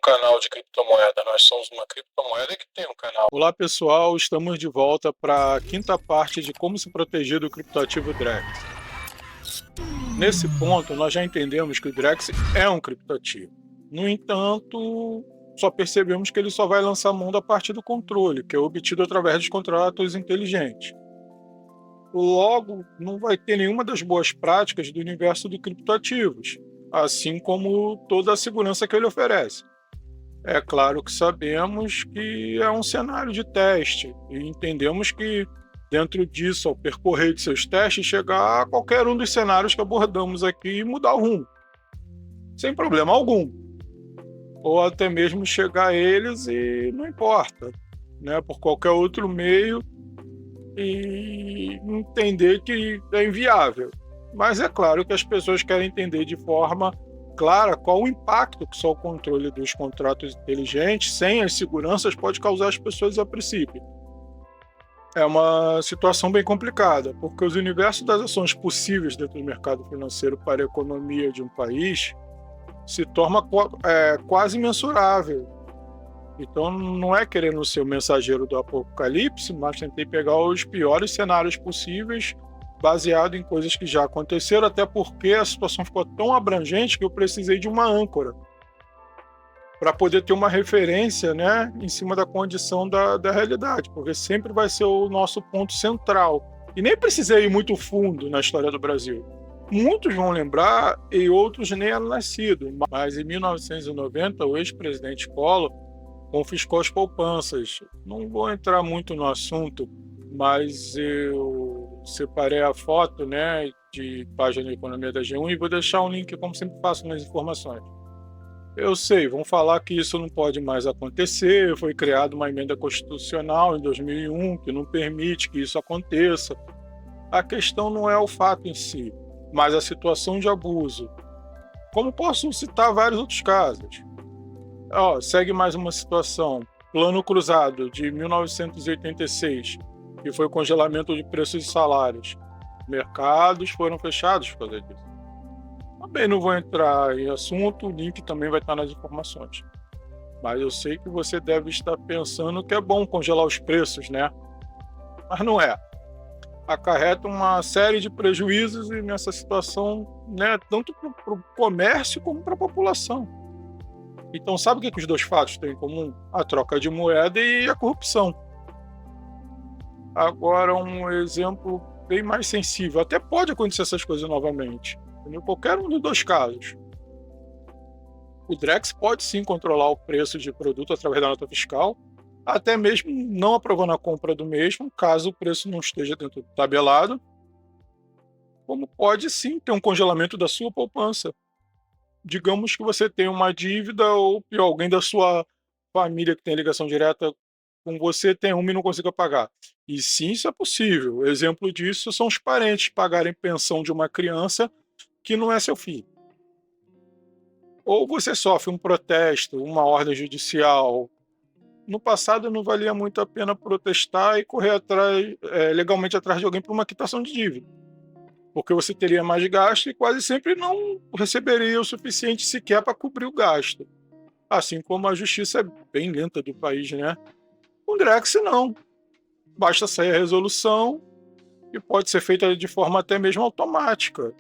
canal de criptomoeda, nós somos uma criptomoeda que tem um canal. Olá pessoal, estamos de volta para a quinta parte de como se proteger do criptoativo Drex. Nesse ponto, nós já entendemos que o Drex é um criptoativo. No entanto, só percebemos que ele só vai lançar mão da parte do controle, que é obtido através dos contratos inteligentes. Logo, não vai ter nenhuma das boas práticas do universo de criptoativos, assim como toda a segurança que ele oferece. É claro que sabemos que é um cenário de teste e entendemos que, dentro disso, ao percorrer de seus testes, chegar a qualquer um dos cenários que abordamos aqui e mudar o rumo, sem problema algum. Ou até mesmo chegar a eles e não importa, né, por qualquer outro meio e entender que é inviável. Mas é claro que as pessoas querem entender de forma clara qual o impacto que só o controle dos contratos inteligentes, sem as seguranças, pode causar às pessoas a princípio. É uma situação bem complicada, porque os universos das ações possíveis dentro do mercado financeiro para a economia de um país se torna quase imensurável. Então não é querendo ser o mensageiro do apocalipse, mas tentei pegar os piores cenários possíveis baseado em coisas que já aconteceram, até porque a situação ficou tão abrangente que eu precisei de uma âncora para poder ter uma referência, né, em cima da condição da realidade, porque sempre vai ser o nosso ponto central. E nem precisei ir muito fundo na história do Brasil. Muitos vão lembrar e outros nem eram nascidos, mas em 1990 o ex-presidente Collor confiscou as poupanças. Não vou entrar muito no assunto, mas eu separei a foto, né, de página de economia da G1 e vou deixar um link, como sempre faço nas informações. Eu sei, vão falar que isso não pode mais acontecer, foi criada uma emenda constitucional em 2001 que não permite que isso aconteça. A questão não é o fato em si, mas a situação de abuso. Como posso citar vários outros casos. Segue mais uma situação. Plano Cruzado, de 1986, que foi o congelamento de preços e salários. Mercados foram fechados por causa disso. Também não vou entrar em assunto, o link também vai estar nas informações. Mas eu sei que você deve estar pensando que é bom congelar os preços, né? Mas não é. Acarreta uma série de prejuízos e nessa situação, né, tanto para o comércio como para a população. Então, sabe o que os dois fatos têm em comum? A troca de moeda e a corrupção. Agora, um exemplo bem mais sensível. Até pode acontecer essas coisas novamente. Em qualquer um dos dois casos. O Drex pode sim controlar o preço de produto através da nota fiscal, até mesmo não aprovando a compra do mesmo, caso o preço não esteja dentro do tabelado. Como pode sim ter um congelamento da sua poupança. Digamos que você tem uma dívida ou pior, alguém da sua família que tem ligação direta com você tem uma e não consiga pagar. E sim, isso é possível. Exemplo disso são os parentes pagarem pensão de uma criança que não é seu filho. Ou você sofre um protesto, uma ordem judicial. No passado não valia muito a pena protestar e correr atrás, legalmente atrás de alguém por uma quitação de dívida, porque você teria mais gasto e quase sempre não receberia o suficiente sequer para cobrir o gasto. Assim como a justiça é bem lenta do país, né? Com Drex não. Basta sair a resolução e pode ser feita de forma até mesmo automática,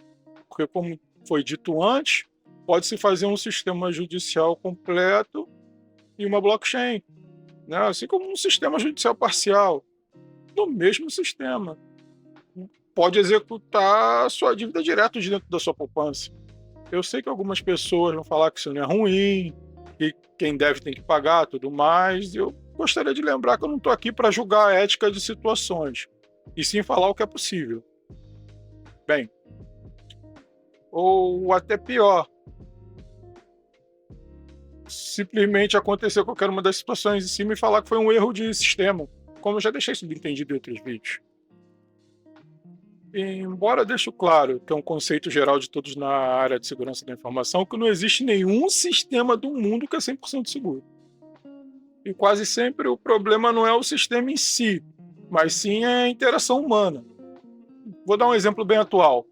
porque como foi dito antes, pode-se fazer um sistema judicial completo e uma blockchain, né? Assim como um sistema judicial parcial, no mesmo sistema. Pode executar a sua dívida direto de dentro da sua poupança. Eu sei que algumas pessoas vão falar que isso não é ruim, que quem deve tem que pagar, tudo mais. Eu gostaria de lembrar que eu não estou aqui para julgar a ética de situações, e sim falar o que é possível. Bem, ou até pior, simplesmente acontecer qualquer uma das situações em cima e falar que foi um erro de sistema, como eu já deixei subentendido em outros vídeos. Embora deixe claro que é um conceito geral de todos na área de segurança da informação, que não existe nenhum sistema do mundo que é 100% seguro. E quase sempre o problema não é o sistema em si, mas sim a interação humana. Vou dar um exemplo bem atual.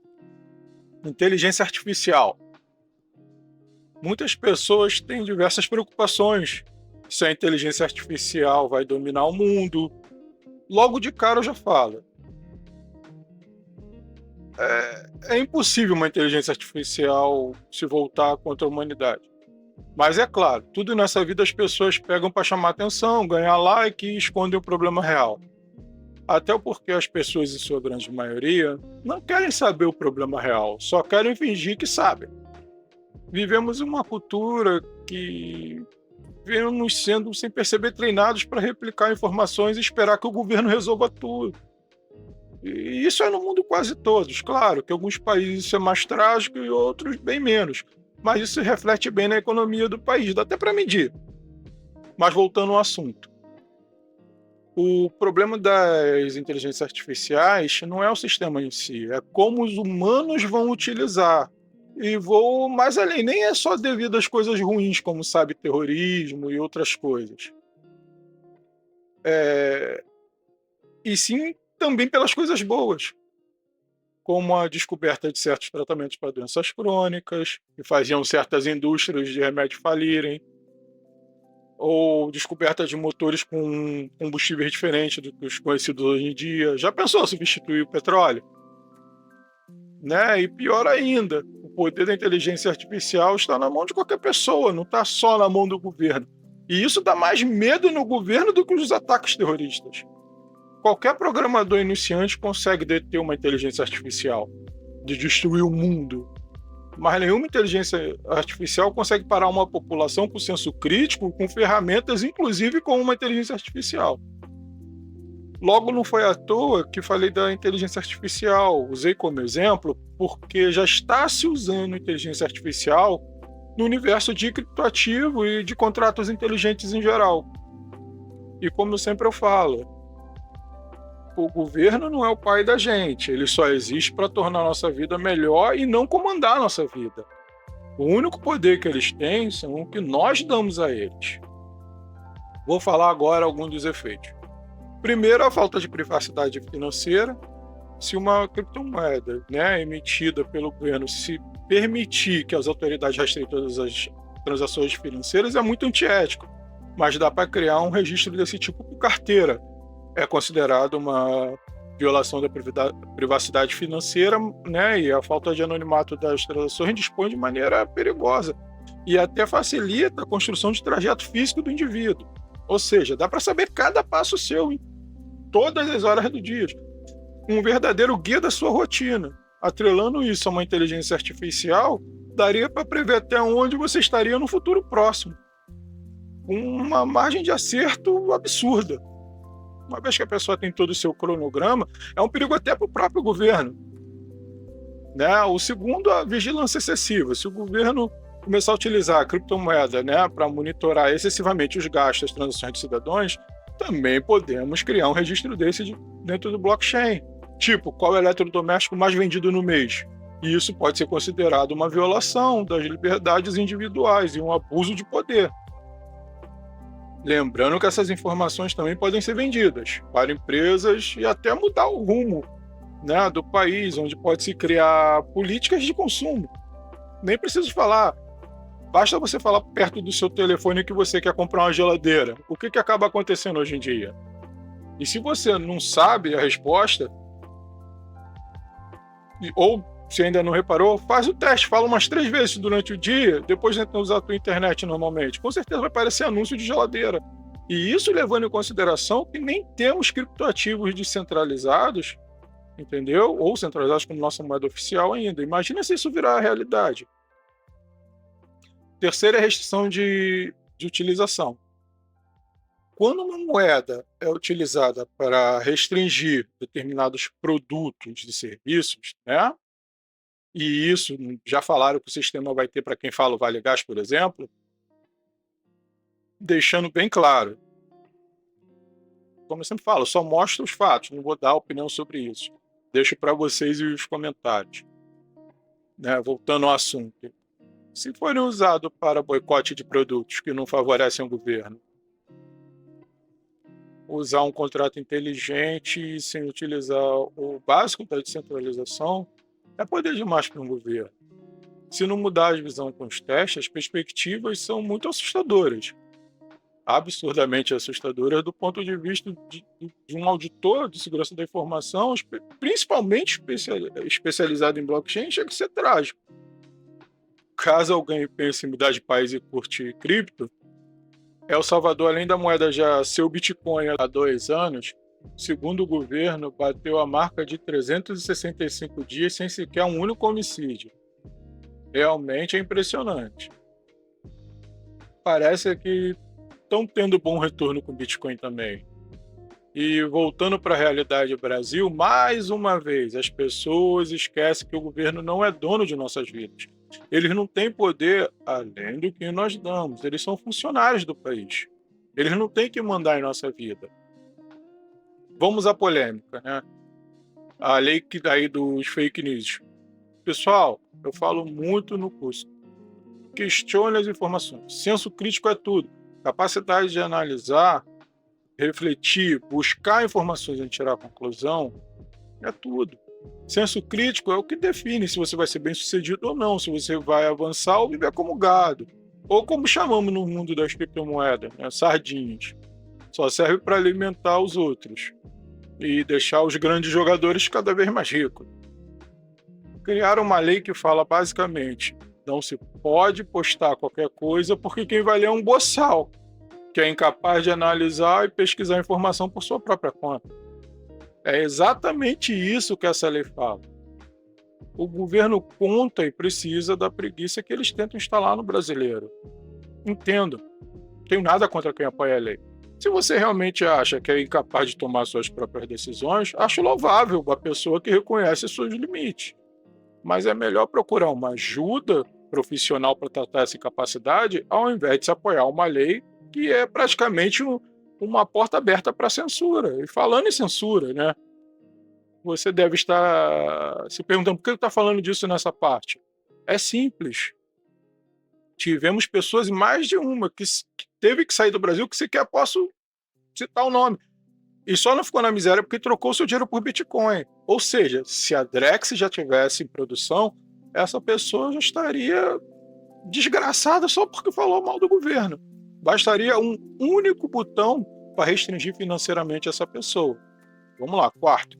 Inteligência artificial. Muitas pessoas têm diversas preocupações. Se a inteligência artificial vai dominar o mundo. Logo de cara eu já falo. É impossível uma inteligência artificial se voltar contra a humanidade. Mas é claro, tudo nessa vida as pessoas pegam para chamar atenção, ganhar like e escondem o problema real. Até porque as pessoas, em sua grande maioria, não querem saber o problema real, só querem fingir que sabem. Vivemos uma cultura que vemos sendo, sem perceber, treinados para replicar informações e esperar que o governo resolva tudo. E isso é no mundo quase todos. Claro que em alguns países isso é mais trágico e outros bem menos. Mas isso reflete bem na economia do país, dá até para medir. Mas voltando ao assunto. O problema das inteligências artificiais não é o sistema em si, é como os humanos vão utilizar. E vou mais além, nem é só devido às coisas ruins, como sabe, terrorismo e outras coisas. É, E sim também pelas coisas boas, como a descoberta de certos tratamentos para doenças crônicas, que faziam certas indústrias de remédio falirem, ou descoberta de motores com combustíveis diferentes do que os conhecidos hoje em dia. Já pensou substituir o petróleo? Né? E pior ainda, o poder da inteligência artificial está na mão de qualquer pessoa, não está só na mão do governo. E isso dá mais medo no governo do que os ataques terroristas. Qualquer programador iniciante consegue deter uma inteligência artificial, de destruir o mundo. Mas nenhuma inteligência artificial consegue parar uma população com senso crítico, com ferramentas, inclusive com uma inteligência artificial. Logo, não foi à toa que falei da inteligência artificial. Usei como exemplo porque já está se usando inteligência artificial no universo de criptoativo e de contratos inteligentes em geral. E como sempre eu falo, o governo não é o pai da gente, ele só existe para tornar a nossa vida melhor e não comandar a nossa vida. O único poder que eles têm são o que nós damos a eles. Vou falar agora alguns dos efeitos. Primeiro, a falta de privacidade financeira. Se uma criptomoeda, emitida pelo governo se permitir que as autoridades rastreiem todas as transações financeiras, é muito antiético, mas dá para criar um registro desse tipo por carteira. É considerado uma violação da privacidade financeira, e a falta de anonimato das transações dispõe de maneira perigosa e até facilita a construção de trajeto físico do indivíduo. Ou seja, dá para saber cada passo seu em todas as horas do dia. Um verdadeiro guia da sua rotina. Atrelando isso a uma inteligência artificial, daria para prever até onde você estaria no futuro próximo, com uma margem de acerto absurda. Uma vez que a pessoa tem todo o seu cronograma, é um perigo até para o próprio governo. O segundo, a vigilância excessiva. Se o governo começar a utilizar a criptomoeda para monitorar excessivamente os gastos das transações de cidadãos, também podemos criar um registro desse dentro do blockchain. Tipo, qual é o eletrodoméstico mais vendido no mês? E isso pode ser considerado uma violação das liberdades individuais e um abuso de poder. Lembrando que essas informações também podem ser vendidas para empresas e até mudar o rumo do país, onde pode-se criar políticas de consumo. Nem preciso falar, basta você falar perto do seu telefone que você quer comprar uma geladeira. O que acaba acontecendo hoje em dia? E se você não sabe a resposta, ou se ainda não reparou, faz o teste, fala umas 3 vezes durante o dia, depois tenta usar a tua internet normalmente. Com certeza vai aparecer anúncio de geladeira. E isso levando em consideração que nem temos criptoativos descentralizados, entendeu? Ou centralizados como nossa moeda oficial ainda. Imagina se isso virar a realidade. Terceira é a restrição de utilização. Quando uma moeda é utilizada para restringir determinados produtos e serviços, e isso, já falaram que o sistema vai ter para quem fala o Vale Gás, por exemplo, deixando bem claro, como eu sempre falo, só mostro os fatos, não vou dar opinião sobre isso. Deixo para vocês e os comentários. Voltando ao assunto. Se forem usados para boicote de produtos que não favorecem o governo, usar um contrato inteligente sem utilizar o básico da descentralização é poder demais para um governo. Se não mudar a visão com os testes, as perspectivas são muito assustadoras, absurdamente assustadoras do ponto de vista de um auditor de segurança da informação, principalmente especializado em blockchain, chega a ser trágico. Caso alguém pense em mudar de país e curtir cripto, El Salvador, além da moeda já ser o Bitcoin há 2 anos, segundo o governo, bateu a marca de 365 dias sem sequer um único homicídio. Realmente é impressionante. Parece que estão tendo bom retorno com o Bitcoin também. E voltando para a realidade do Brasil, mais uma vez, as pessoas esquecem que o governo não é dono de nossas vidas. Eles não têm poder além do que nós damos. Eles são funcionários do país. Eles não têm que mandar em nossa vida. Vamos à polêmica, né? A lei que daí dos fake news. Pessoal, eu falo muito no curso. Questione as informações. Senso crítico é tudo. Capacidade de analisar, refletir, buscar informações e tirar a conclusão é tudo. Senso crítico é o que define se você vai ser bem sucedido ou não, se você vai avançar ou viver como gado. Ou como chamamos no mundo das criptomoedas, né? Sardinhas. Só serve para alimentar os outros e deixar os grandes jogadores cada vez mais ricos. Criaram uma lei que fala basicamente: não se pode postar qualquer coisa porque quem vai ler é um boçal, que é incapaz de analisar e pesquisar informação por sua própria conta. É exatamente isso que essa lei fala. O governo conta e precisa da preguiça que eles tentam instalar no brasileiro. Entendo. Não tenho nada contra quem apoia a lei. Se você realmente acha que é incapaz de tomar suas próprias decisões, acho louvável a pessoa que reconhece seus limites. Mas é melhor procurar uma ajuda profissional para tratar essa incapacidade, ao invés de se apoiar uma lei que é praticamente uma porta aberta para censura. E falando em censura, né? Você deve estar se perguntando por que ele está falando disso nessa parte. É simples. Tivemos pessoas, mais de uma, que teve que sair do Brasil, que sequer posso citar o nome. E só não ficou na miséria porque trocou seu dinheiro por Bitcoin. Ou seja, se a Drex já tivesse em produção, essa pessoa já estaria desgraçada só porque falou mal do governo. Bastaria um único botão para restringir financeiramente essa pessoa. Vamos lá, quarto.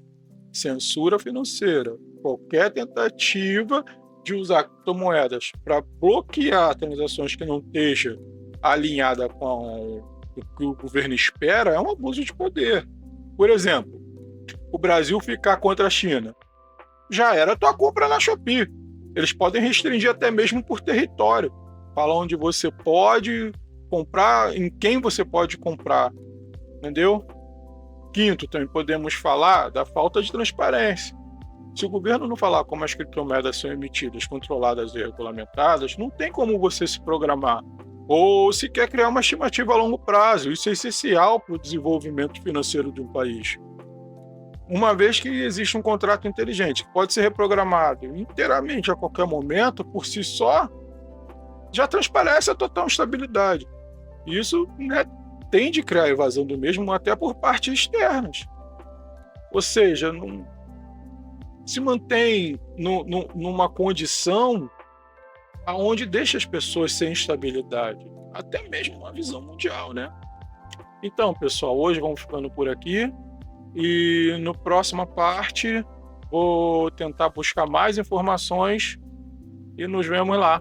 Censura financeira. Qualquer tentativa de usar criptomoedas para bloquear transações que não esteja alinhada com o que o governo espera é um abuso de poder. Por exemplo, o Brasil ficar contra a China. Já era a tua compra na Shopee. Eles podem restringir até mesmo por território. Falar onde você pode comprar, em quem você pode comprar. Entendeu? Quinto, também podemos falar da falta de transparência. Se o governo não falar como as criptomoedas são emitidas, controladas e regulamentadas, não tem como você se programar. Ou se quer criar uma estimativa a longo prazo. Isso é essencial para o desenvolvimento financeiro de um país. Uma vez que existe um contrato inteligente, que pode ser reprogramado inteiramente a qualquer momento, por si só, já transparece a total instabilidade. Isso, né, tende a criar evasão do mesmo até por partes externas. Ou seja, não se mantém numa condição aonde deixa as pessoas sem estabilidade, até mesmo uma visão mundial, né? Então, pessoal, hoje vamos ficando por aqui e no próxima parte vou tentar buscar mais informações e nos vemos lá.